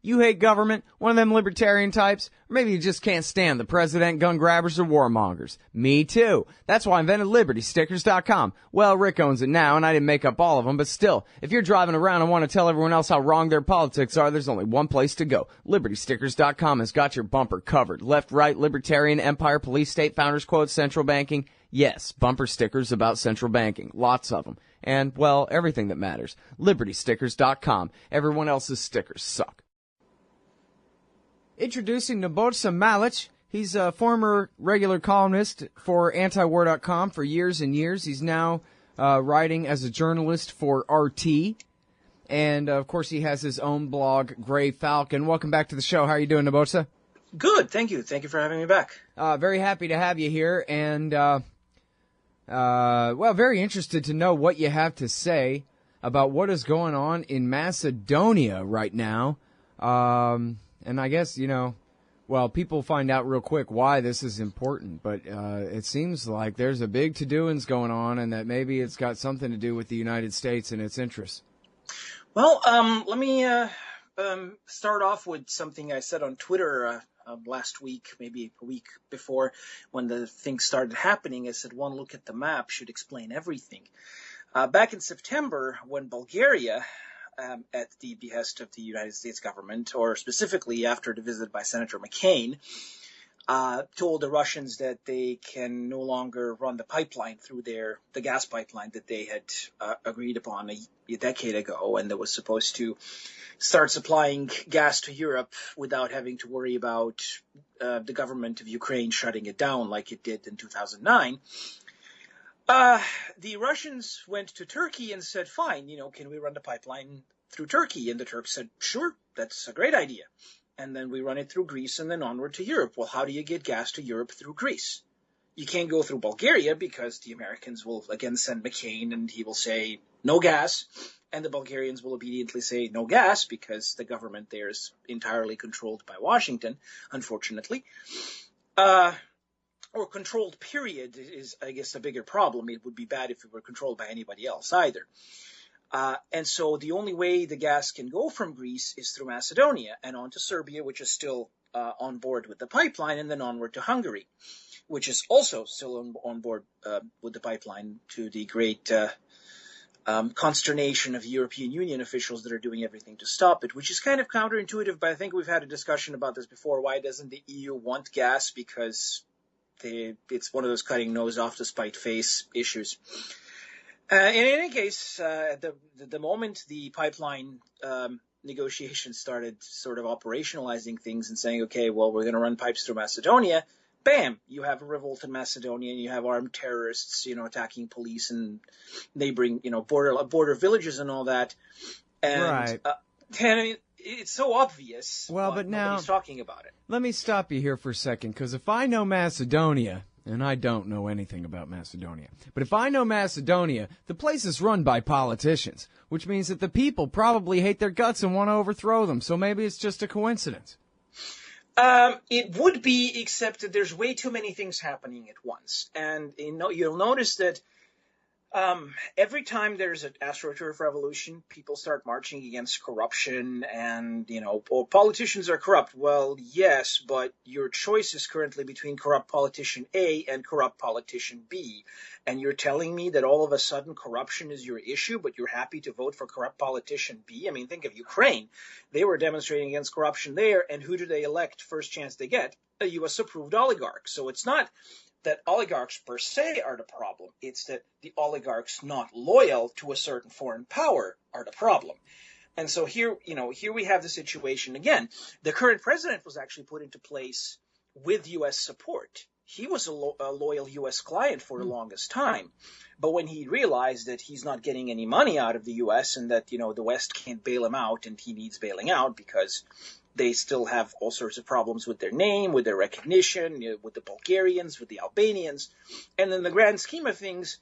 You hate government, one of them libertarian types, or maybe you just can't stand the president, gun grabbers, or warmongers. Me too. That's why I invented LibertyStickers.com. Well, Rick owns it now, and I didn't make up all of them, but still, if you're driving around and want to tell everyone else how wrong their politics are, there's only one place to go. LibertyStickers.com has got your bumper covered. Left, right, libertarian, empire, police, state, founders quotes, central banking. Yes, bumper stickers about central banking. Lots of them. And, well, everything that matters. LibertyStickers.com. Everyone else's stickers suck. Introducing Nebojsa Malic. He's a former regular columnist for antiwar.com for years and years. He's now writing as a journalist for RT. And, of course, he has his own blog, Gray Falcon. Welcome back to the show. How are you doing, Nebojsa? Good, thank you. Thank you for having me back. Very happy to have you here. And, well, very interested to know what you have to say about what is going on in Macedonia right now. And I guess, well, people find out real quick why this is important, but it seems like there's a big to-doings going on and that maybe it's got something to do with the United States and its interests. Well, let me start off with something I said on Twitter last week, maybe a week before, when the things started happening. I said one look at the map should explain everything. Back in September, when Bulgaria, at the behest of the United States government, or specifically after the visit by Senator McCain, told the Russians that they can no longer run the pipeline through the gas pipeline that they had agreed upon a decade ago, and that was supposed to start supplying gas to Europe without having to worry about the government of Ukraine shutting it down like it did in 2009. The Russians went to Turkey and said, fine, can we run the pipeline through Turkey? And the Turks said, sure, that's a great idea. And then we run it through Greece and then onward to Europe. Well, how do you get gas to Europe through Greece? You can't go through Bulgaria because the Americans will again send McCain and he will say no gas. And the Bulgarians will obediently say no gas because the government there is entirely controlled by Washington, unfortunately. Or controlled, period, is, I guess, a bigger problem. It would be bad if it were controlled by anybody else either. And so the only way the gas can go from Greece is through Macedonia and on to Serbia, which is still on board with the pipeline, and then onward to Hungary, which is also still on board with the pipeline, to the great consternation of European Union officials that are doing everything to stop it, which is kind of counterintuitive, but I think we've had a discussion about this before. Why doesn't the EU want gas? Because it's one of those cutting nose off to spite face issues. In any case, the moment the pipeline negotiations started sort of operationalizing things and saying, okay, well, we're going to run pipes through Macedonia, bam, you have a revolt in Macedonia and you have armed terrorists, attacking police and neighboring, border villages and all that. And, right. And I mean, it's so obvious. Well, but now nobody's talking about it. Let me stop you here for a second, because if I know Macedonia, and I don't know anything about Macedonia, but if I know Macedonia, the place is run by politicians, which means that the people probably hate their guts and want to overthrow them. So maybe it's just a coincidence. It would be, except that there's way too many things happening at once. And you'll notice that every time there's an astroturf revolution, people start marching against corruption and, politicians are corrupt. Well, yes, but your choice is currently between corrupt politician A and corrupt politician B. And you're telling me that all of a sudden corruption is your issue, but you're happy to vote for corrupt politician B? I mean, think of Ukraine. They were demonstrating against corruption there, and who do they elect first chance they get? A U.S.-approved oligarch. So it's not that oligarchs per se are the problem. It's that the oligarchs not loyal to a certain foreign power are the problem. And so here we have the situation again. The current president was actually put into place with U.S. support. He was a loyal U.S. client for the longest time. But when he realized that he's not getting any money out of the U.S. and that, the West can't bail him out and he needs bailing out because they still have all sorts of problems with their name, with their recognition, with the Bulgarians, with the Albanians. And in the grand scheme of things,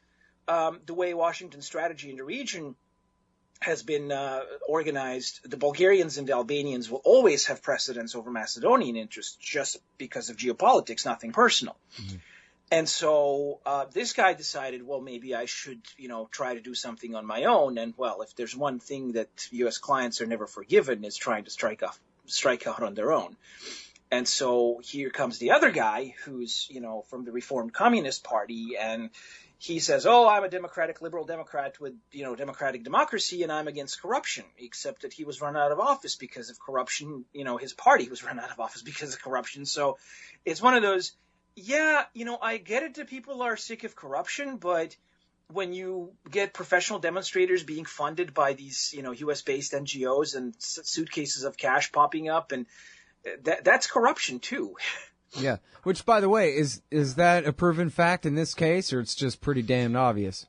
the way Washington's strategy in the region has been organized, the Bulgarians and the Albanians will always have precedence over Macedonian interests just because of geopolitics, nothing personal. Mm-hmm. And so this guy decided, well, maybe I should, try to do something on my own. And, well, if there's one thing that U.S. clients are never forgiven is trying to strike off strike out on their own. And so here comes the other guy who's, from the Reformed Communist Party, and he says, oh, I'm a liberal Democrat with, democratic democracy, and I'm against corruption, except that he was run out of office because of corruption. His party was run out of office because of corruption. So it's one of those, I get it that people are sick of corruption, but when you get professional demonstrators being funded by these, U.S.-based NGOs and suitcases of cash popping up, and that's corruption too. Yeah. Which, by the way, is that a proven fact in this case, or it's just pretty damn obvious?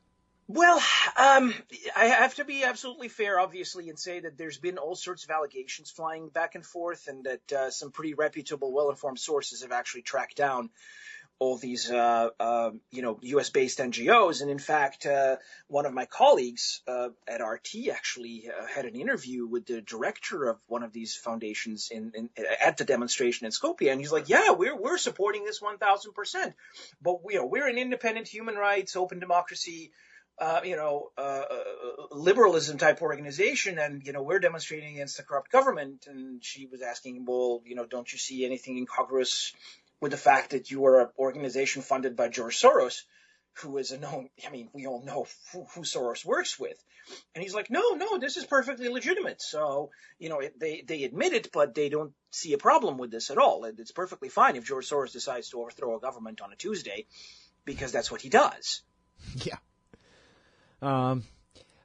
Well, I have to be absolutely fair, obviously, and say that there's been all sorts of allegations flying back and forth, and that some pretty reputable, well-informed sources have actually tracked down all these, U.S.-based NGOs. And in fact, one of my colleagues at RT actually had an interview with the director of one of these foundations at the demonstration in Skopje. And he's like, yeah, we're supporting this 1,000%. But, we're an independent human rights, open democracy, liberalism type organization, and, we're demonstrating against the corrupt government. And she was asking him, well, don't you see anything incongruous with the fact that you are an organization funded by George Soros, who is we all know who Soros works with. And he's like, no, this is perfectly legitimate. So, they admit it, but they don't see a problem with this at all. It's perfectly fine if George Soros decides to overthrow a government on a Tuesday, because that's what he does. Yeah.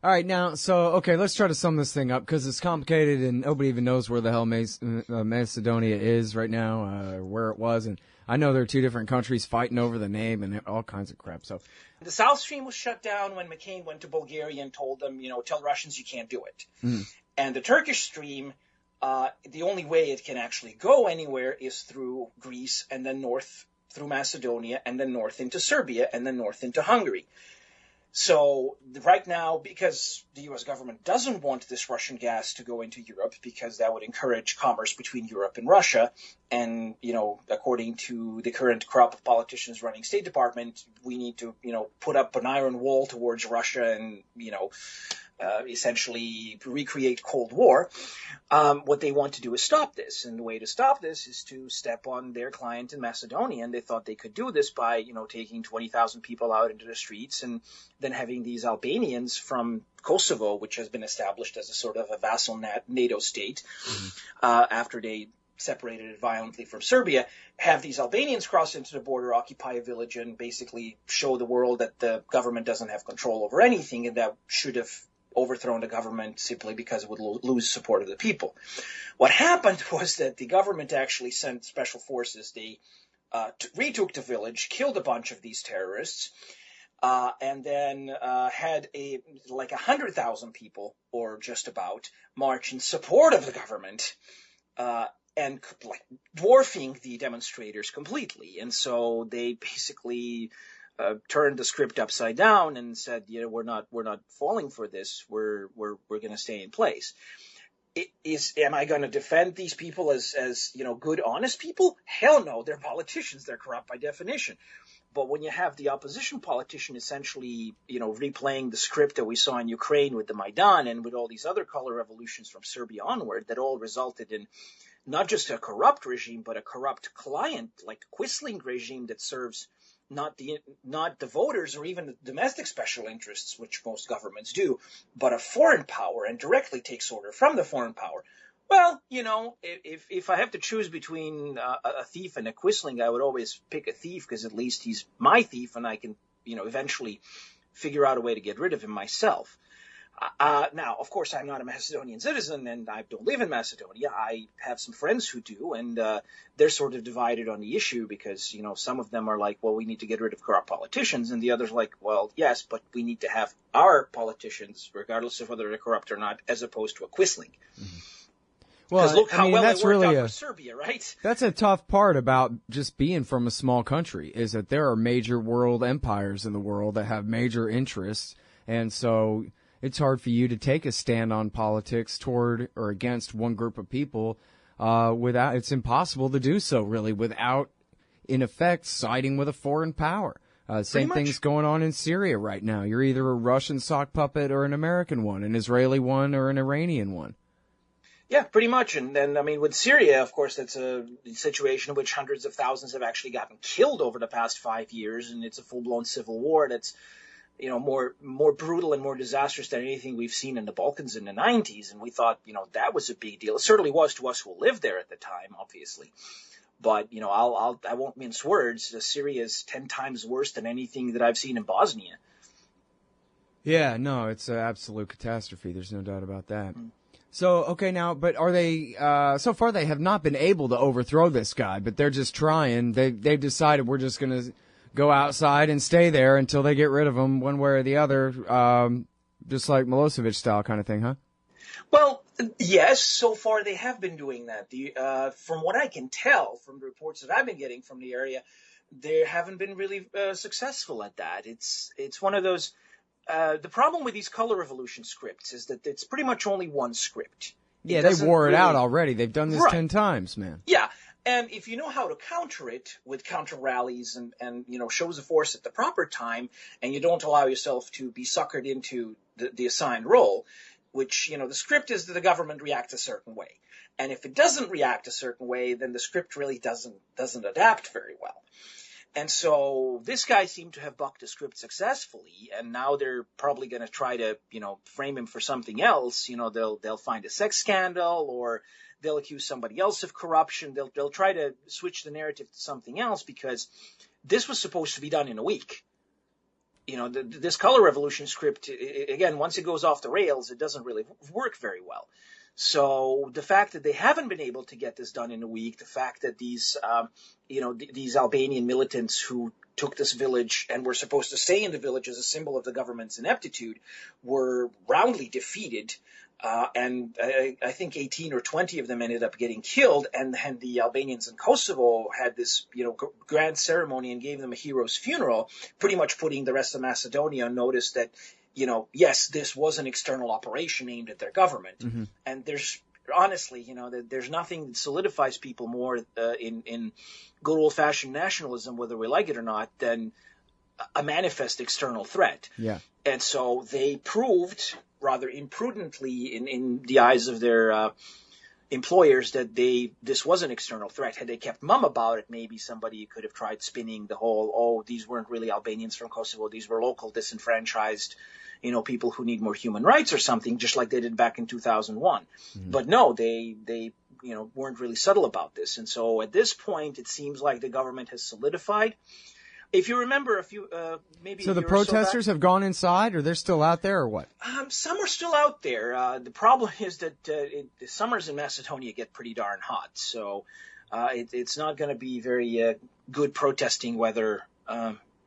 All right, now, okay, let's try to sum this thing up, because it's complicated and nobody even knows where the hell Macedonia is right now, where it was, and I know there are two different countries fighting over the name and all kinds of crap. So the South Stream was shut down when McCain went to Bulgaria and told them, tell Russians you can't do it. Mm-hmm. And the Turkish Stream, the only way it can actually go anywhere is through Greece, and then north through Macedonia, and then north into Serbia, and then north into Hungary. So right now, because the U.S. government doesn't want this Russian gas to go into Europe, because that would encourage commerce between Europe and Russia, and, according to the current crop of politicians running State Department, we need to, put up an iron wall towards Russia and, essentially recreate Cold War. What they want to do is stop this. And the way to stop this is to step on their client in Macedonia. And they thought they could do this by, taking 20,000 people out into the streets and then having these Albanians from Kosovo, which has been established as a sort of a vassal NATO state, after they separated it violently from Serbia, have these Albanians cross into the border, occupy a village, and basically show the world that the government doesn't have control over anything, and that should have overthrown the government simply because it would lose support of the people. What happened was that the government actually sent special forces. They retook the village, killed a bunch of these terrorists, and then had 100,000 people, or just about, march in support of the government, and dwarfing the demonstrators completely. And so they basically turned the script upside down and said, we're not falling for this. We're going to stay in place. Am I going to defend these people as good, honest people? Hell no. They're politicians. They're corrupt by definition. But when you have the opposition politician essentially, replaying the script that we saw in Ukraine with the Maidan and with all these other color revolutions from Serbia onward, that all resulted in not just a corrupt regime, but a corrupt client, like a Quisling regime that serves not the voters or even the domestic special interests, which most governments do, but a foreign power, and directly takes order from the foreign power. Well, if I have to choose between a thief and a Quisling, I would always pick a thief, because at least he's my thief, and I can, eventually figure out a way to get rid of him myself. Now, of course, I'm not a Macedonian citizen, and I don't live in Macedonia. I have some friends who do, and they're sort of divided on the issue, because, some of them are like, well, we need to get rid of corrupt politicians, and the others are like, well, yes, but we need to have our politicians, regardless of whether they're corrupt or not, as opposed to a Quisling. Mm-hmm. Well, look how well that's it worked really out for Serbia, right? That's a tough part about just being from a small country, is that there are major world empires in the world that have major interests, and so it's hard for you to take a stand on politics toward or against one group of people it's impossible to do so, really, without, in effect, siding with a foreign power. Same thing's going on in Syria right now. You're either a Russian sock puppet or an American one, an Israeli one or an Iranian one. Yeah, pretty much. And then, I mean, with Syria, of course, that's a situation in which hundreds of thousands have actually gotten killed over the past 5 years, and it's a full-blown civil war that's, more brutal and more disastrous than anything we've seen in the Balkans in the 90s. And we thought, that was a big deal. It certainly was to us who lived there at the time, obviously. But, I won't mince words. Syria is 10 times worse than anything that I've seen in Bosnia. Yeah, no, it's an absolute catastrophe. There's no doubt about that. So, okay, now, but are they, so far they have not been able to overthrow this guy, but they're just trying. They've decided we're just going to go outside and stay there until they get rid of him one way or the other, just like Milosevic style kind of thing, huh? Well, yes, so far they have been doing that. From what I can tell from the reports that I've been getting from the area, they haven't been really successful at that. It's one of those. The problem with these color revolution scripts is that it's pretty much only one script. Yeah, they wore it out already. They've done this Right. 10 times, man. Yeah. And if you know how to counter it with counter rallies and shows of force at the proper time, and you don't allow yourself to be suckered into the assigned role, which, the script is that the government reacts a certain way. And if it doesn't react a certain way, then the script really doesn't adapt very well. And so this guy seemed to have bucked the script successfully, and now they're probably going to try to, frame him for something else. They'll find a sex scandal, or they'll accuse somebody else of corruption. They'll try to switch the narrative to something else, because this was supposed to be done in a week. This color revolution script, again, once it goes off the rails, it doesn't really work very well. So the fact that they haven't been able to get this done in a week, the fact that these Albanian militants who took this village and were supposed to stay in the village as a symbol of the government's ineptitude were roundly defeated. And I think 18 or 20 of them ended up getting killed. And the Albanians in Kosovo had this, grand ceremony and gave them a hero's funeral, pretty much putting the rest of Macedonia on notice that, yes, this was an external operation aimed at their government. Mm-hmm. And there's honestly, there's nothing that solidifies people more in good old-fashioned nationalism, whether we like it or not, than a manifest external threat. Yeah. And so they proved rather imprudently in the eyes of their employers that this was an external threat. Had they kept mum about it, maybe somebody could have tried spinning the whole, these weren't really Albanians from Kosovo, these were local disenfranchised, people who need more human rights or something, just like they did back in 2001. Mm-hmm. But no, they weren't really subtle about this. And so at this point, it seems like the government has solidified. If you remember maybe. So the protesters have gone inside, or they're still out there, or what? Some are still out there. The problem is that the summers in Macedonia get pretty darn hot, so it's not going to be very good protesting weather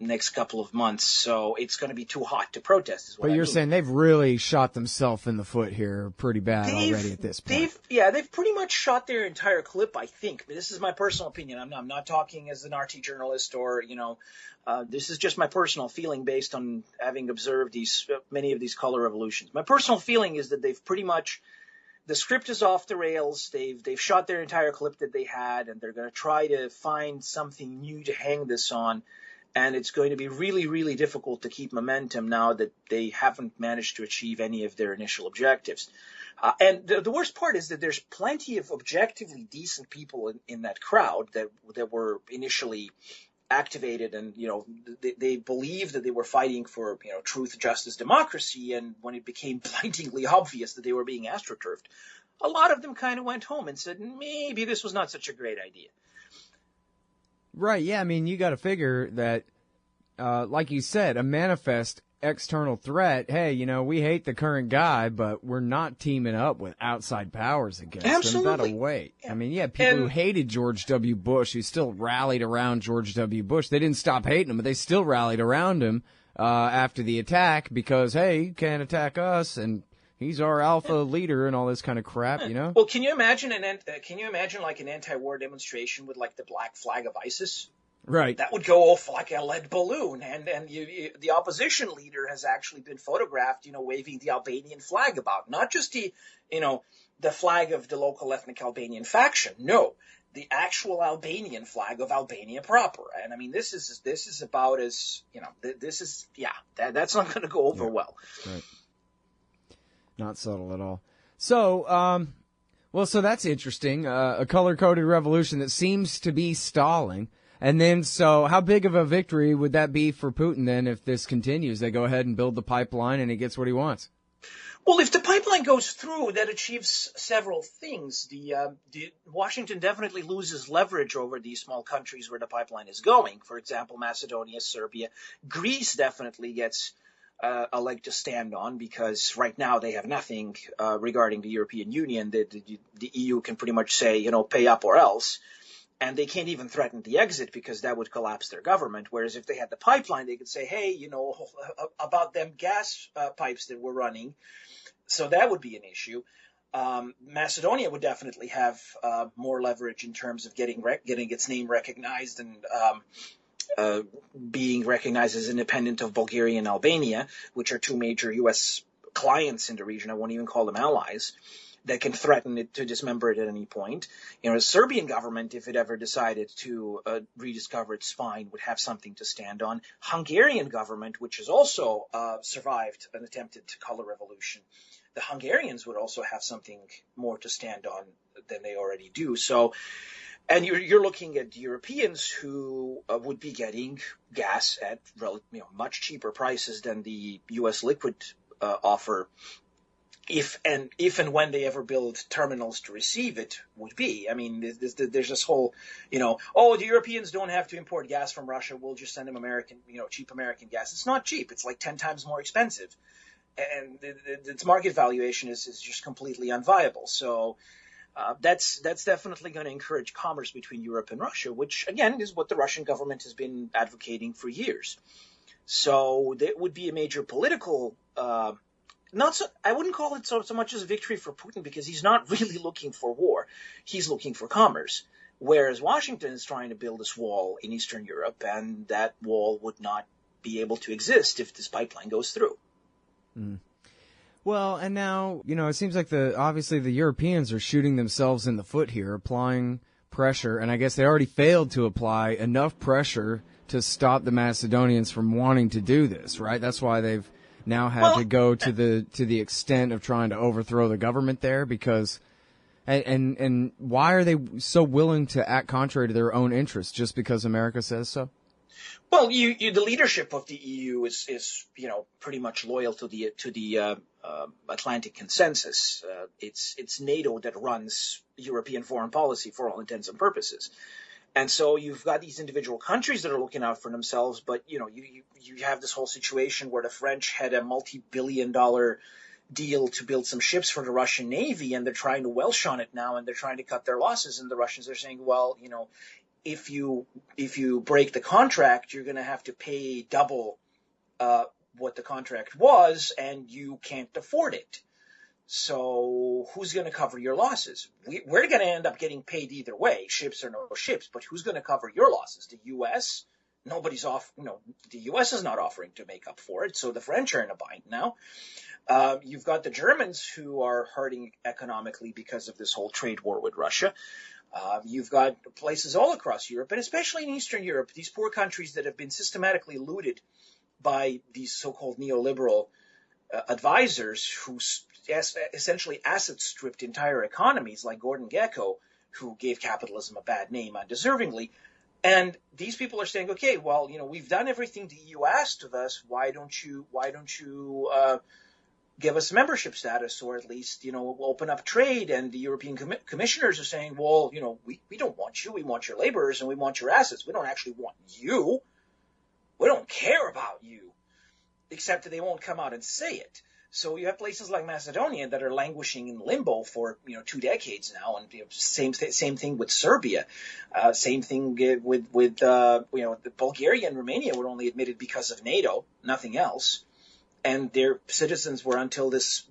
next couple of months. So it's going to be too hot to protest. But you're saying they've really shot themselves in the foot here, pretty bad already at this point. They've pretty much shot their entire clip, I think. But this is my personal opinion. I'm not talking as an RT journalist, or this is just my personal feeling based on having observed many of these color revolutions. My personal feeling is that they've pretty much, the script is off the rails. They've shot their entire clip that they had, and they're going to try to find something new to hang this on. And it's going to be really, really difficult to keep momentum now that they haven't managed to achieve any of their initial objectives. And the worst part is that there's plenty of objectively decent people in that crowd that were initially activated, and they believed that they were fighting for truth, justice, democracy. And when it became blindingly obvious that they were being astroturfed, a lot of them kind of went home and said maybe this was not such a great idea. Right, yeah, I mean, you got to figure that, like you said, a manifest external threat, hey, we hate the current guy, but we're not teaming up with outside powers against him. That'll wait. Yeah. I mean, people who hated George W. Bush, who still rallied around George W. Bush, they didn't stop hating him, but they still rallied around him after the attack because, hey, you can't attack us, and he's our alpha leader and all this kind of crap, Well, can you imagine like an anti-war demonstration with like the black flag of ISIS? Right. That would go off like a lead balloon, and the opposition leader has actually been photographed, waving the Albanian flag about, not just the flag of the local ethnic Albanian faction. No, the actual Albanian flag of Albania proper. And I mean, this is about as that's not going to go over well. Right. Not subtle at all. So, Well, so that's interesting. A color-coded revolution that seems to be stalling. And then, so how big of a victory would that be for Putin then if this continues? They go ahead and build the pipeline and he gets what he wants. Well, if the pipeline goes through, that achieves several things. The Washington definitely loses leverage over these small countries where the pipeline is going. For example, Macedonia, Serbia. Greece definitely gets a leg to stand on because right now they have nothing regarding the European Union. The EU can pretty much say, pay up or else. And they can't even threaten the exit because that would collapse their government. Whereas if they had the pipeline, they could say, hey, about them gas pipes that we're running. So that would be an issue. Macedonia would definitely have more leverage in terms of getting its name recognized and being recognized as independent of Bulgaria and Albania, which are two major U.S. clients in the region. I won't even call them allies. That can threaten it to dismember it at any point. The Serbian government, if it ever decided to rediscover its spine, would have something to stand on. Hungarian government, which has also survived an attempted color revolution, the Hungarians would also have something more to stand on than they already do. So, and you're looking at Europeans who would be getting gas at much cheaper prices than the U.S. liquid offer. If and when they ever build terminals to receive it would be. I mean, there's this whole, the Europeans don't have to import gas from Russia. We'll just send them American, cheap American gas. It's not cheap. It's like 10 times more expensive. And its market valuation is just completely unviable. So that's definitely going to encourage commerce between Europe and Russia, which, again, is what the Russian government has been advocating for years. So there would be a major political I wouldn't call it so much as a victory for Putin because he's not really looking for war. He's looking for commerce, whereas Washington is trying to build this wall in Eastern Europe, and that wall would not be able to exist if this pipeline goes through. Mm. Well, and now, it seems like obviously the Europeans are shooting themselves in the foot here, applying pressure, and I guess they already failed to apply enough pressure to stop the Macedonians from wanting to do this, right? That's why they've now had to go to the extent of trying to overthrow the government there because and why are they so willing to act contrary to their own interests just because America says so? Well, the leadership of the EU is pretty much loyal to the Atlantic consensus. It's NATO that runs European foreign policy for all intents and purposes. And so you've got these individual countries that are looking out for themselves, but you have this whole situation where the French had a multi-billion-dollar deal to build some ships for the Russian Navy, and they're trying to welsh on it now, and they're trying to cut their losses. And the Russians are saying, well, if you break the contract, you're going to have to pay double what the contract was, and you can't afford it. So who's going to cover your losses? We're going to end up getting paid either way, ships or no ships, but who's going to cover your losses? The U.S.? Nobody's the U.S. is not offering to make up for it, so the French are in a bind now. You've got the Germans who are hurting economically because of this whole trade war with Russia. You've got places all across Europe, and especially in Eastern Europe, these poor countries that have been systematically looted by these so-called neoliberal advisors who essentially asset stripped entire economies like Gordon Gekko, who gave capitalism a bad name undeservingly. And these people are saying, okay, well, we've done everything the EU asked of us. Why don't you give us membership status, or at least, open up trade? And the European commissioners are saying, well, we don't want you. We want your laborers and we want your assets. We don't actually want you. We don't care about you, except that they won't come out and say it. So you have places like Macedonia that are languishing in limbo for 2 decades now, and same thing with Serbia, same thing with the Bulgaria and Romania were only admitted because of NATO, nothing else, and their citizens were until this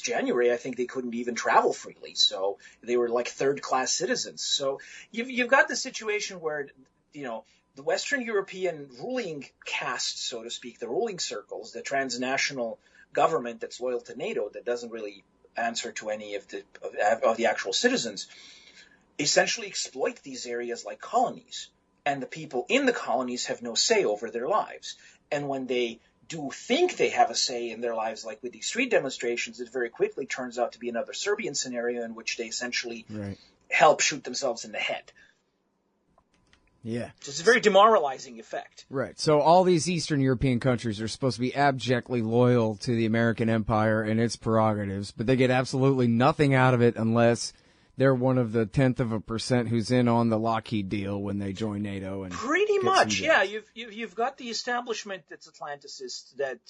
January, I think they couldn't even travel freely, so they were like third-class citizens. So you've got the situation where the Western European ruling caste, so to speak, the ruling circles, the transnational government that's loyal to NATO, that doesn't really answer to any of the actual citizens, essentially exploit these areas like colonies. And the people in the colonies have no say over their lives. And when they do think they have a say in their lives, like with these street demonstrations, it very quickly turns out to be another Serbian scenario in which they essentially help shoot themselves in the head. Yeah. So it's a very demoralizing effect. Right. So all these Eastern European countries are supposed to be abjectly loyal to the American empire and its prerogatives, but they get absolutely nothing out of it unless they're one of the 1/10% who's in on the Lockheed deal when they join NATO. And pretty much, yeah. You've got the establishment that's Atlanticist, that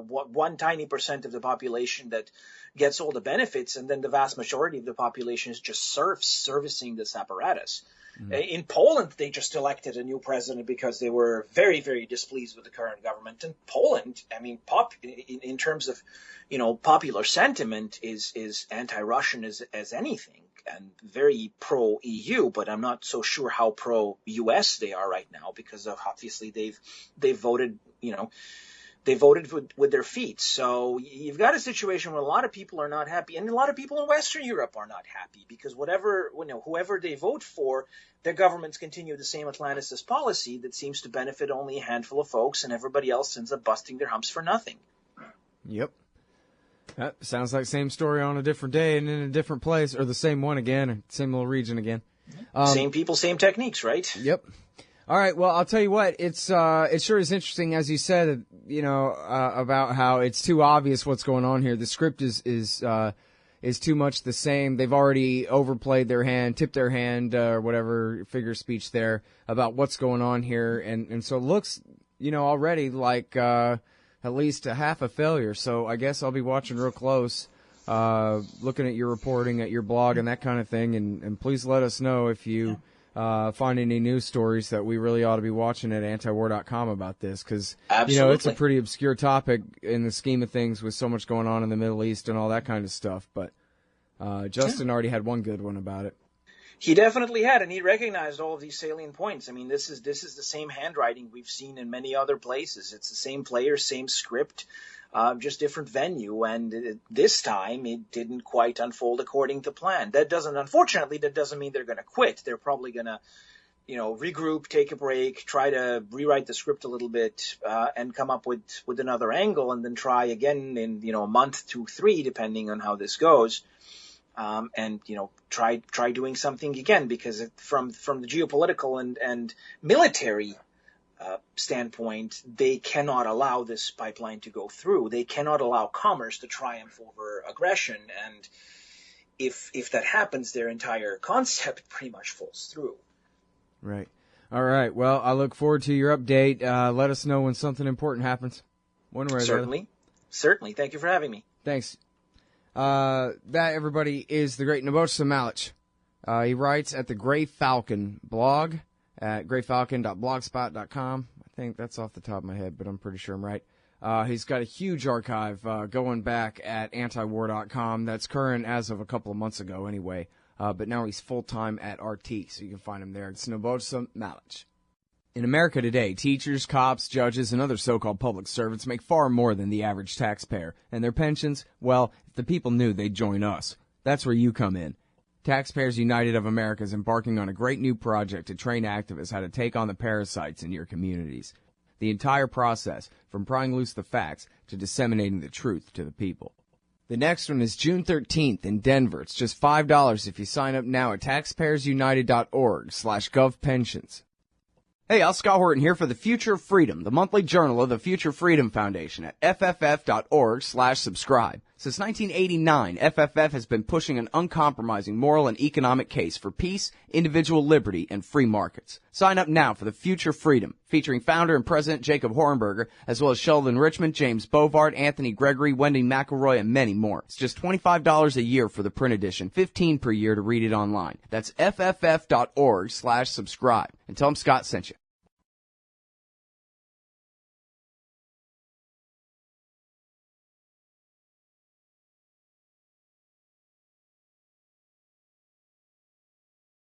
one tiny percent of the population that gets all the benefits, and then the vast majority of the population is just serfs servicing this apparatus. In Poland, they just elected a new president because they were very, very displeased with the current government. And Poland, I mean, in terms of, popular sentiment is anti-Russian as anything, and very pro-EU, but I'm not so sure how pro-US they are right now, because of obviously they've voted, they voted with their feet. So you've got a situation where a lot of people are not happy, and a lot of people in Western Europe are not happy, because whoever they vote for, their governments continue the same Atlanticist policy that seems to benefit only a handful of folks, and everybody else ends up busting their humps for nothing. Yep. That sounds like same story on a different day and in a different place, or the same one again, same little region again. Same people, same techniques, right? Yep. All right. Well, I'll tell you what. It sure is interesting, as you said, about how it's too obvious what's going on here. The script is too much the same. They've already overplayed their hand, tipped their hand, or whatever figure of speech there about what's going on here, and so it looks, already like at least a half a failure. So I guess I'll be watching real close, looking at your reporting, at your blog, and that kind of thing. And please let us know if you find any news stories that we really ought to be watching at antiwar.com about this, because it's a pretty obscure topic in the scheme of things with so much going on in the Middle East and all that kind of stuff. But Justin already had one good one about it. He definitely had, and he recognized all of these salient points. I mean, this is the same handwriting we've seen in many other places. It's the same players, same script, just different venue. And this time, it didn't quite unfold according to plan. Unfortunately, that doesn't mean they're going to quit. They're probably going to, regroup, take a break, try to rewrite the script a little bit, and come up with another angle, and then try again in, a month to 3, depending on how this goes. And try doing something again, because from the geopolitical and military standpoint, they cannot allow this pipeline to go through. They cannot allow commerce to triumph over aggression, and if that happens, their entire concept pretty much falls through. Right. All right. Well, I look forward to your update. Let us know when something important happens. One way or the other. Certainly. Thank you for having me. Thanks. That, everybody, is the great Nebojsa Malic. He writes at the Gray Falcon blog at grayfalcon.blogspot.com. I think that's off the top of my head, but I'm pretty sure I'm right. He's got a huge archive going back at antiwar.com that's current as of a couple of months ago anyway. But now he's full-time at RT, so you can find him there. It's Nebojsa Malic. In America today, teachers, cops, judges, and other so-called public servants make far more than the average taxpayer. And their pensions, well, if the people knew, they'd join us. That's where you come in. Taxpayers United of America is embarking on a great new project to train activists how to take on the parasites in your communities. The entire process, from prying loose the facts to disseminating the truth to the people. The next one is June 13th in Denver. It's just $5 if you sign up now at taxpayersunited.org/govpensions. Hey, I'm Scott Horton here for The Future of Freedom, the monthly journal of the Future Freedom Foundation at fff.org/subscribe. Since 1989, FFF has been pushing an uncompromising moral and economic case for peace, individual liberty, and free markets. Sign up now for The Future Freedom, featuring founder and president Jacob Hornberger, as well as Sheldon Richmond, James Bovard, Anthony Gregory, Wendy McElroy, and many more. It's just $25 a year for the print edition, $15 per year to read it online. That's fff.org/subscribe. And tell them Scott sent you.